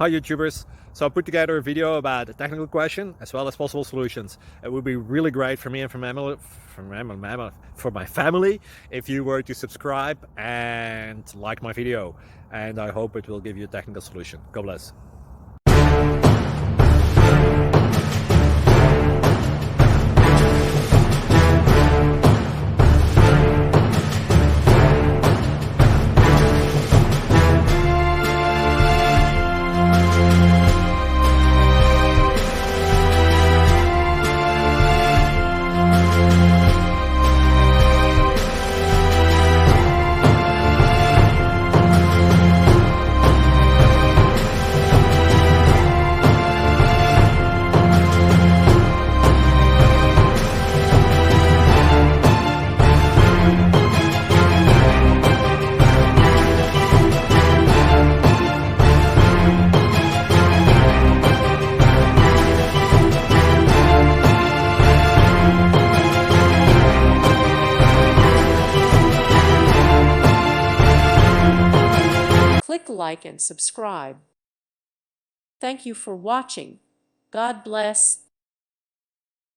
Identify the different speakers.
Speaker 1: Hi YouTubers! So I put together a video about a technical question as well as possible solutions. It would be really great for me and for my family if you were to subscribe and like my video, and I hope it will give you a technical solution. God bless.
Speaker 2: Click like and subscribe. Thank you for watching. God bless.